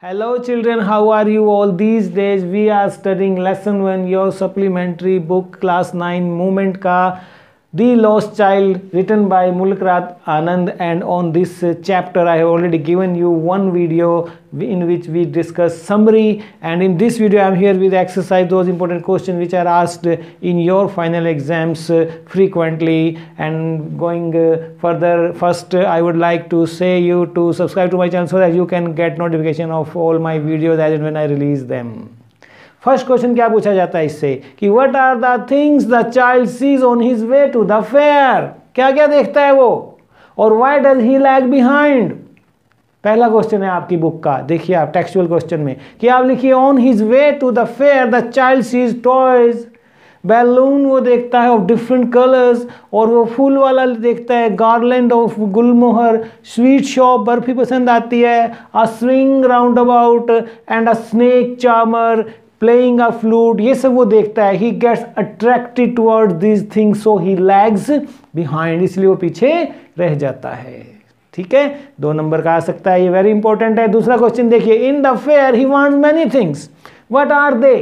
Hello children, how are you all? These days we are studying lesson 1, your supplementary book class 9 movement ka The Lost Child, written by Mulkrat Anand, and on this chapter I have already given you one video in which we discuss summary, and in this video I am here with exercise, those important questions which are asked in your final exams frequently. And going further, first I would like to say you to subscribe to my channel so that you can get notification of all my videos as and when I release them. First question क्या पूछा जाता है इससे कि what are the things the child sees on his way to the fair, क्या क्या देखता है वो और why does he lag behind. पहला क्वेश्चन है आपकी बुक का, देखिए आप टेक्सचुअल क्वेश्चन में कि आप लिखिए on his way to the fair the child sees toys, balloon वो देखता है ऑफ डिफरेंट कलर्स, और वो फूल वाला देखता है garland of gulmohar, sweet shop barfi पसंद आती है, a swing roundabout and a snake charmer, playing a flute, ये सब वो देखता है। He gets attracted toward these things so he lags behind, इसलिए वो पीछे रह जाता है। ठीक है, 2 नंबर का आ सकता है, ये वेरी इंपॉर्टेंट है। दूसरा क्वेश्चन देखिए, in the fair he wants many things, what are they,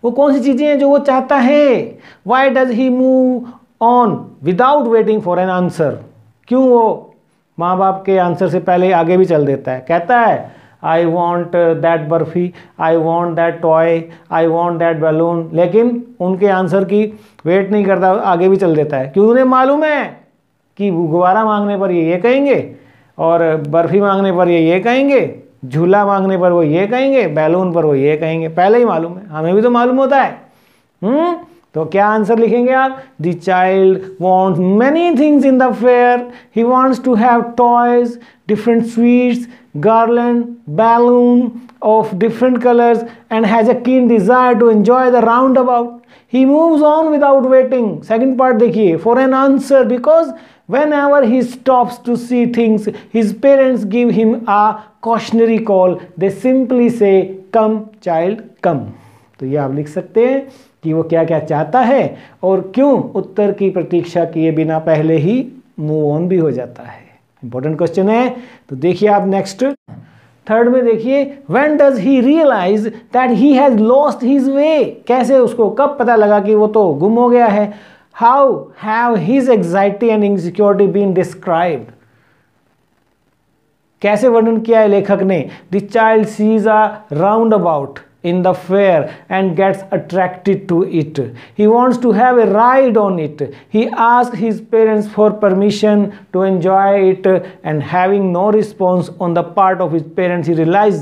वो कौन सी चीजें हैं जो वो चाहता है। Why does he move on without waiting for an answer, क्यों वो माँ बाप के आंसर से पहले आगे भी चल देता है। कहता है I want that barfi, I want that toy, I want that balloon, लेकिन उनके आंसर की वेट नहीं करता, आगे भी चल देता है, क्योंकि उन्हें मालूम है कि गुब्बारा मांगने पर ये कहेंगे और बर्फी मांगने पर ये कहेंगे, झूला मांगने पर वो ये कहेंगे, बैलून पर वो ये कहेंगे, पहले ही मालूम है, हमें भी तो मालूम होता है। तो क्या आंसर लिखेंगे आप, the child wants many things in the fair, he wants to have toys, different sweets, garland, balloon of different colors, and has a keen desire to enjoy the roundabout. He moves on without waiting. Second part देखिए, for an answer, because whenever he stops to see things, his parents give him a cautionary call. They simply say, "Come, child, come." तो ये आप लिख सकते हैं कि वो क्या क्या चाहता है और क्यों उत्तर की प्रतीक्षा किए बिना पहले ही मूव ऑन भी हो जाता है। इंपॉर्टेंट क्वेश्चन है। तो देखिए आप नेक्स्ट थर्ड में देखिए, when does he realize that he has lost his way, कैसे उसको कब पता लगा कि वो तो गुम हो गया है। How have his anxiety and insecurity been described, कैसे वर्णन किया है लेखक ने। The child sees a roundabout in the fair and gets attracted to it. He wants to have a ride on it. He asks his parents for permission to enjoy it, and having no response on the part of his parents, he realizes,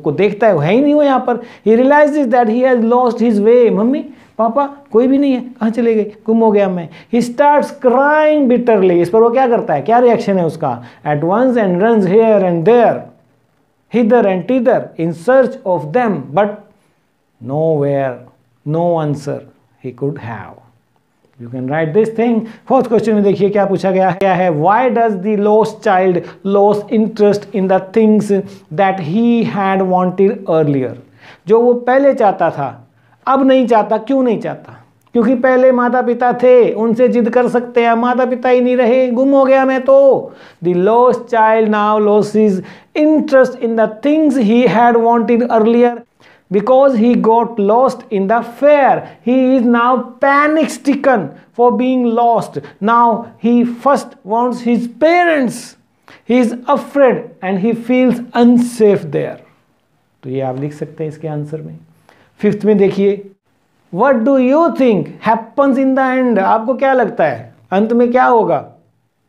को देखता है ही नहीं वो यहाँ पर, he realizes that he has lost his way. Mummy papa कोई भी नहीं है, कहाँ चले गए, गुम हो गया मैं। He starts crying bitterly. इस पर वो क्या करता है, क्या रिएक्शन है उसका, at once and runs here and there, hither and thither in search of them, but nowhere, no answer he could have. You can write this thing. Fourth question में देखिए क्या पूछा गया है, why does the lost child lose interest in the things that he had wanted earlier, जो वो पहले चाहता था अब नहीं चाहता, क्यों नहीं चाहता, क्योंकि पहले माता पिता थे, उनसे जिद कर सकते हैं, माता पिता ही नहीं रहे, गुम हो गया मैं तो। The lost child now loses interest in the things he had wanted earlier because he got lost in the fair. He is now panic stricken for being lost. Now he first wants his parents. He is afraid and he feels unsafe there. तो ये आप लिख सकते हैं इसके answer में। Fifth में देखिए, What do you think happens in the end? आपको क्या लगता है अंत में क्या होगा,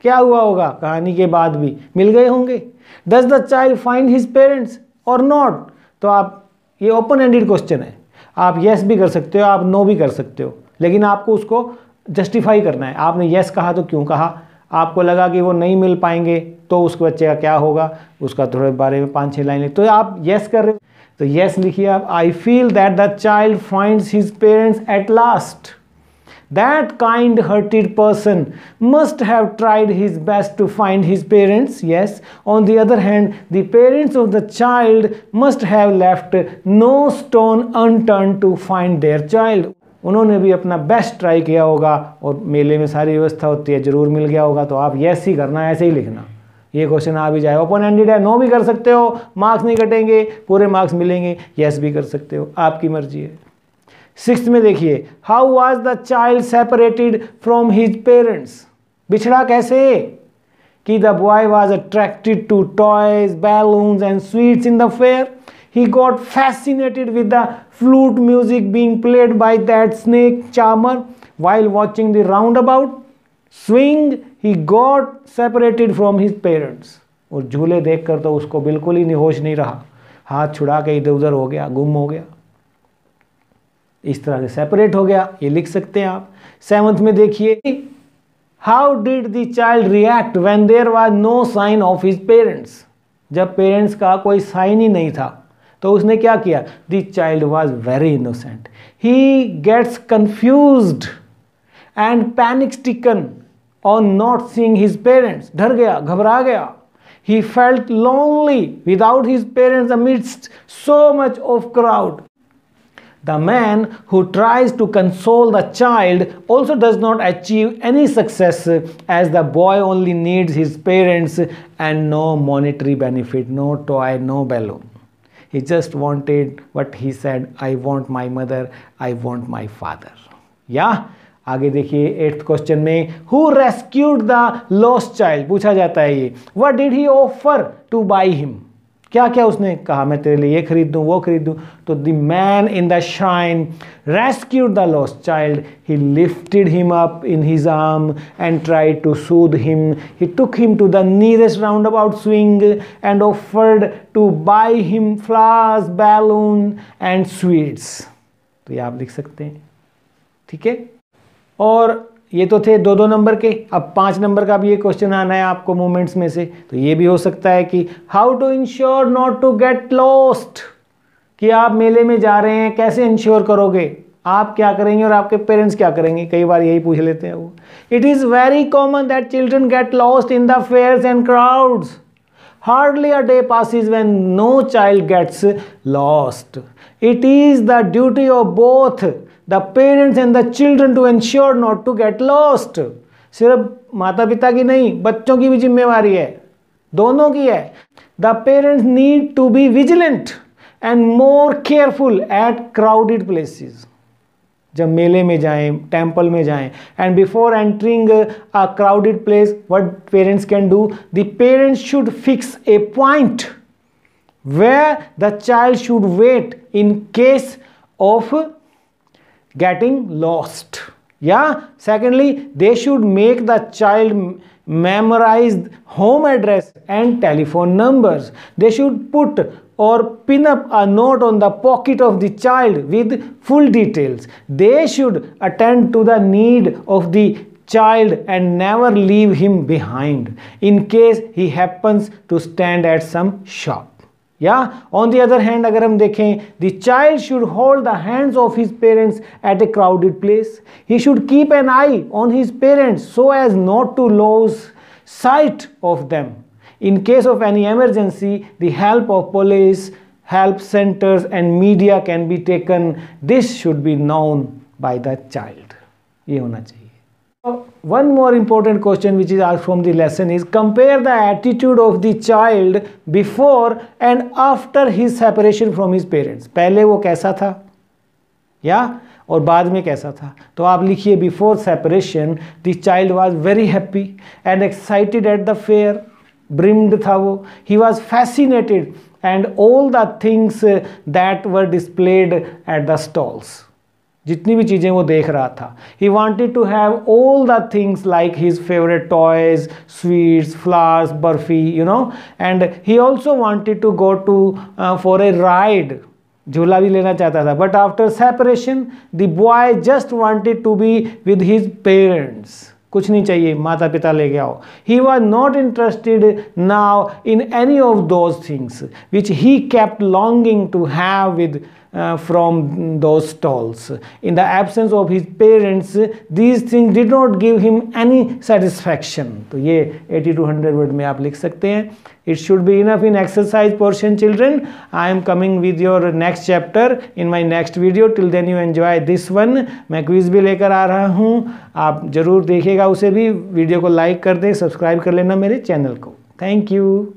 क्या हुआ होगा, कहानी के बाद भी मिल गए होंगे। Does the child find his parents or not? तो आप, ये ओपन एंडेड क्वेश्चन है, आप यस भी कर सकते हो, आप नो भी कर सकते हो, लेकिन आपको उसको जस्टिफाई करना है। आपने यस कहा तो क्यों कहा, आपको लगा कि वो नहीं मिल पाएंगे तो उस बच्चे का क्या होगा, उसका थोड़े बारे में 5-6 लाइन लिख, तो आप यस कर रहे हो तो यस लिखिए आप। I feel that the child finds his parents at last, that kind hearted person must have tried his best to find his parents, yes. On the other hand the parents of the child must have left no stone unturned to find their child, उन्होंने भी अपना best try किया होगा और मेले में सारी व्यवस्था होती है, जरूर मिल गया होगा। तो आप यस ही करना, ऐसे ही लिखना, ये क्वेश्चन आ भी जाए। ओपन एंडेड है, नो भी कर सकते हो, मार्क्स नहीं कटेंगे, पूरे मार्क्स मिलेंगे, यस भी कर सकते हो, आपकी मर्जी है। 6th में देखिए, how was the child separated from his parents, बिछड़ा कैसे? कि the boy was attracted to toys, balloons and sweets in the fair. He got fascinated with the flute music being played by that snake charmer while watching the roundabout swing. He got separated from his parents. और झूले देखकर तो उसको बिल्कुल ही होश नहीं रहा, हाथ छुड़ा के इधर उधर हो गया, गुम हो गया, इस तरह से सेपरेट हो गया, ये लिख सकते हैं आप। 7th में देखिए, how did the child react when there was no sign of his parents, जब पेरेंट्स का कोई साइन ही नहीं था तो उसने क्या किया? The child was very innocent, he gets confused and panic stricken on not seeing his parents, डर गया, घबरा गया। He felt lonely without his parents amidst so much of crowd. The man who tries to console the child also does not achieve any success, as the boy only needs his parents and no monetary benefit, no toy, no balloon. He just wanted what he said, I want my mother, I want my father. Yeah? आगे देखिए 8th question में, who rescued the lost child, पूछा जाता है ये, what did he offer to buy him, क्या क्या उसने कहा, मैं तेरे लिए ये खरीद दूँ, वो खरीद दूँ. तो the man in the shine rescued the lost child, he lifted him up in his arm and tried to soothe him, he took him to the nearest roundabout swing and offered to buy him flowers, balloon and sweets. तो ये आप लिख सकते हैं, ठीक है. और ये तो थे 2-2 नंबर के. अब 5 नंबर का भी ये क्वेश्चन आना है आपको मूवमेंट्स में से, तो ये भी हो सकता है कि how to ensure not to get lost, कि आप मेले में जा रहे हैं, कैसे इंश्योर करोगे, आप क्या करेंगे और आपके पेरेंट्स क्या करेंगे, कई बार यही पूछ लेते हैं वो. It is very common that children get lost in the fairs and crowds. Hardly a day passes when no child gets lost. It is the duty of both the parents and the children to ensure not to get lost. सिर्फ माता पिता की नहीं, बच्चों की भी जिम्मेवारी है, दोनों की है. The parents need to be vigilant and more careful at crowded places. जब मेले में जाएं, टेम्पल में जाएं, and before entering a crowded place, what parents can do, the parents should fix a point where the child should wait in case of getting lost. Yeah. Secondly, they should make the child memorize home address and telephone numbers. They should put or pin up a note on the pocket of the child with full details. They should attend to the need of the child and never leave him behind in case he happens to stand at some shop. Yeah. On the other hand, अगर हम देखें, the child should hold the hands of his parents at a crowded place. He should keep an eye on his parents so as not to lose sight of them. In case of any emergency, the help of police, help centers and media can be taken. This should be known by the child. ये होना चाहिए. One more important question which is asked from the lesson is, compare the attitude of the child before and after his separation from his parents. पहले वो कैसा था या और बाद में कैसा था. तो आप लिखिए, before separation the child was very happy and excited at the fair. brimmed था वो. He was fascinated and all the things that were displayed at the stalls. जितनी भी चीज़ें वो देख रहा था. He wanted to have all the things like his favorite toys, sweets, flowers, burfi, and he also wanted to go to for a ride. झूला भी लेना चाहता था. But after separation, the boy just wanted to be with his parents. कुछ नहीं चाहिए, माता पिता ले गया हो. He was not interested now in any of those things which he kept longing to have with from those stalls. In the absence of his parents, these things did not give him any satisfaction. तो ये 80 to 100 word में आप लिख सकते हैं. It should be enough in exercise portion, children. I am coming with your next chapter in my next video. Till then you enjoy this one. मैं quiz भी लेकर आ रहा हूँ, आप जरूर देखिएगा उसे भी. वीडियो को लाइक कर दें, सब्सक्राइब कर लेना मेरे चैनल को. Thank you.